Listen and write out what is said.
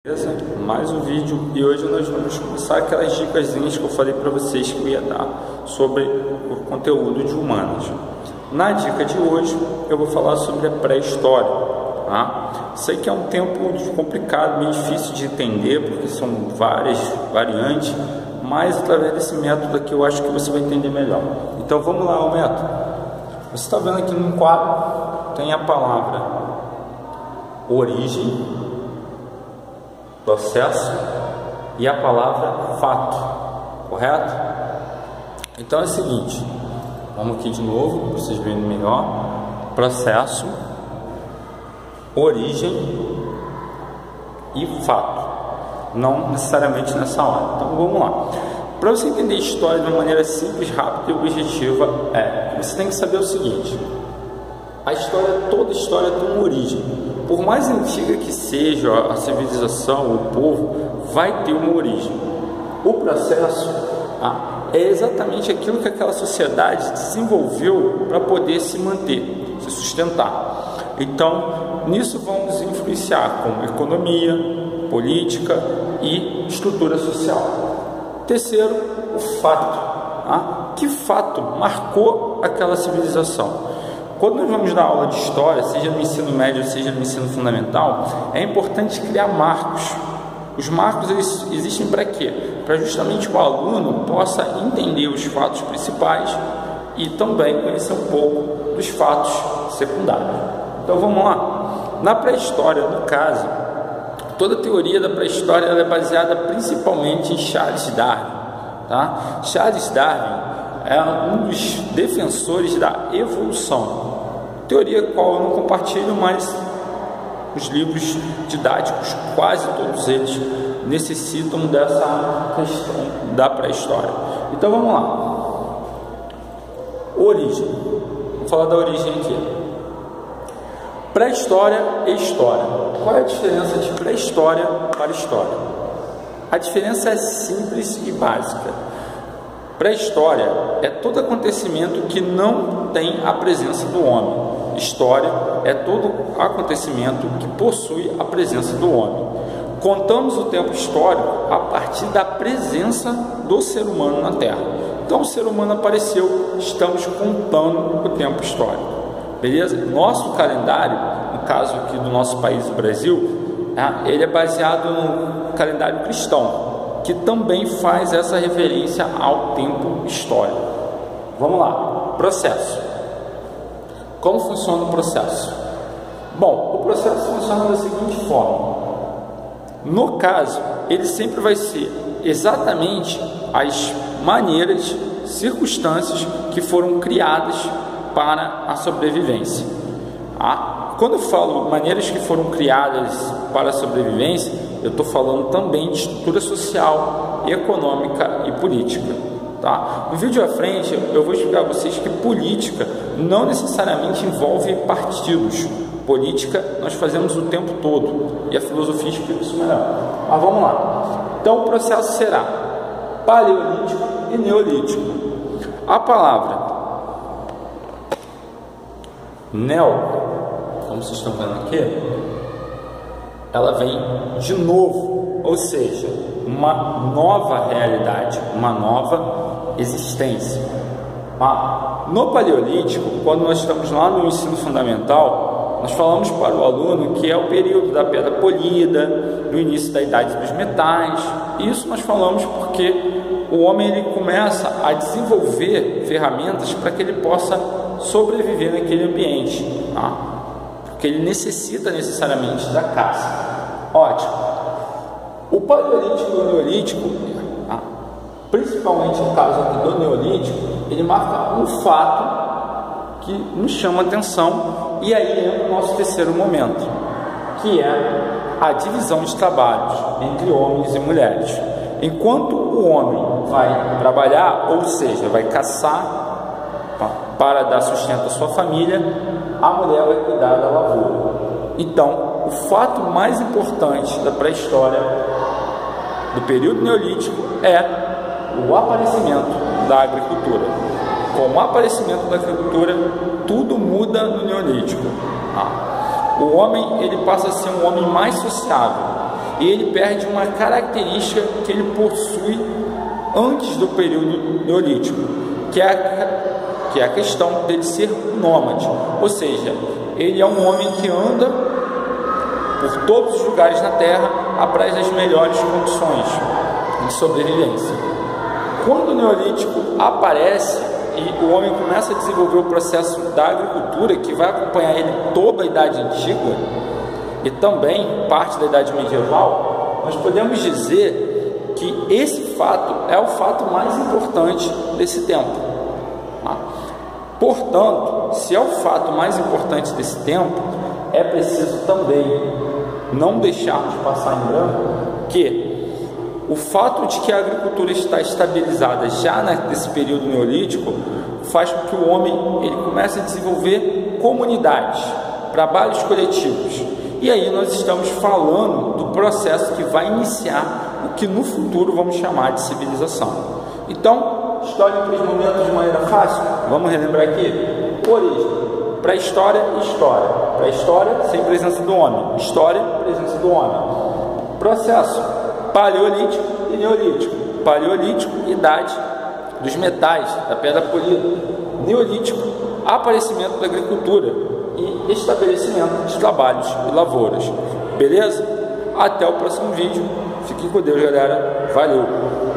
Beleza? Mais um vídeo e hoje nós vamos começar aquelas dicas que eu falei para vocês que eu ia dar sobre o conteúdo de humanas. Na dica de hoje eu vou falar sobre a pré-história, tá? Sei que é um tempo complicado, meio difícil de entender porque são várias variantes, mas através desse método aqui eu acho que você vai entender melhor. Então vamos lá ao método. Você está vendo aqui no quadro, tem a palavra origem, processo e a palavra fato, correto? Então é o seguinte, vamos aqui de novo para vocês verem melhor: processo, origem e fato, não necessariamente nessa hora. Então vamos lá. Para você entender a história de uma maneira simples, rápida e objetiva, você tem que saber o seguinte: a história, toda história tem uma origem. Por mais antiga que seja a civilização, o povo, vai ter uma origem. O processo é exatamente aquilo que aquela sociedade desenvolveu para poder se manter, se sustentar. Então, nisso vamos influenciar com economia, política e estrutura social. Terceiro, o fato. Que fato marcou aquela civilização? Quando nós vamos dar aula de história, seja no ensino médio, seja no ensino fundamental, é importante criar marcos. Os marcos eles existem para quê? Para justamente o aluno possa entender os fatos principais e também conhecer um pouco dos fatos secundários. Então vamos lá. Na pré-história, no caso, toda a teoria da pré-história é baseada principalmente em Charles Darwin. Tá? Charles Darwin é um dos defensores da evolução, teoria qual eu não compartilho, mas os livros didáticos, quase todos eles, necessitam dessa questão da pré-história. Então vamos lá. Origem. Vou falar da origem aqui. Pré-história e história. Qual é a diferença de pré-história para história? A diferença é simples e básica. Pré-história é todo acontecimento que não tem a presença do homem. História é todo acontecimento que possui a presença do homem. Contamos o tempo histórico a partir da presença do ser humano na Terra. Então o ser humano apareceu, estamos contando o tempo histórico. Beleza? Nosso calendário, no caso aqui do nosso país, o Brasil, ele é baseado no calendário cristão, que também faz essa referência ao tempo histórico. Vamos lá, processo. Como funciona o processo? Bom, o processo funciona da seguinte forma. No caso, ele sempre vai ser exatamente as maneiras, circunstâncias que foram criadas para a sobrevivência. Quando eu falo maneiras que foram criadas para a sobrevivência, eu estou falando também de estrutura social, econômica e política. Tá? No vídeo à frente eu vou explicar a vocês que política não necessariamente envolve partidos. Política nós fazemos o tempo todo e a filosofia explica isso melhor. Mas vamos lá. Então o processo será paleolítico e neolítico. A palavra neo, como vocês estão vendo aqui, ela vem de novo, ou seja, uma nova realidade, uma nova existência. No paleolítico, quando nós estamos lá no ensino fundamental, nós falamos para o aluno que é o período da pedra polida, do início da idade dos metais. Isso nós falamos porque o homem ele começa a desenvolver ferramentas para que ele possa sobreviver naquele ambiente, porque ele necessita necessariamente da caça. Ótimo. O paleolítico e o neolítico, principalmente no caso aqui do neolítico, ele marca um fato que nos chama atenção, e aí entra o nosso terceiro momento, que é a divisão de trabalhos entre homens e mulheres. Enquanto o homem vai trabalhar, ou seja, vai caçar para dar sustento à sua família, a mulher vai cuidar da lavoura. Então, o fato mais importante da pré-história do período neolítico é o aparecimento da agricultura. Com o aparecimento da agricultura, tudo muda no neolítico. O homem ele passa a ser um homem mais sociável. e ele perde uma característica que ele possui antes do período neolítico, que é a questão dele ser nômade, ou seja, ele é um homem que anda por todos os lugares na terra atrás das melhores condições de sobrevivência. Quando o neolítico aparece e o homem começa a desenvolver o processo da agricultura, que vai acompanhar ele toda a Idade Antiga e também parte da Idade Medieval, nós podemos dizer que esse fato é o fato mais importante desse tempo. Portanto, se é o fato mais importante desse tempo, é preciso também não deixarmos passar em branco que o fato de que a agricultura está estabilizada já nesse período neolítico faz com que o homem ele comece a desenvolver comunidades, trabalhos coletivos. E aí nós estamos falando do processo que vai iniciar o que no futuro vamos chamar de civilização. Então, história em 3 momentos de maneira fácil. Vamos relembrar aqui. Origem. Pré-história e história. Pré-história sem presença do homem. História, presença do homem. Processo. Paleolítico e neolítico. Paleolítico, idade dos metais, da pedra polida. Neolítico, aparecimento da agricultura e estabelecimento de trabalhos e lavouras. Beleza? Até o próximo vídeo. Fiquem com Deus, galera. Valeu!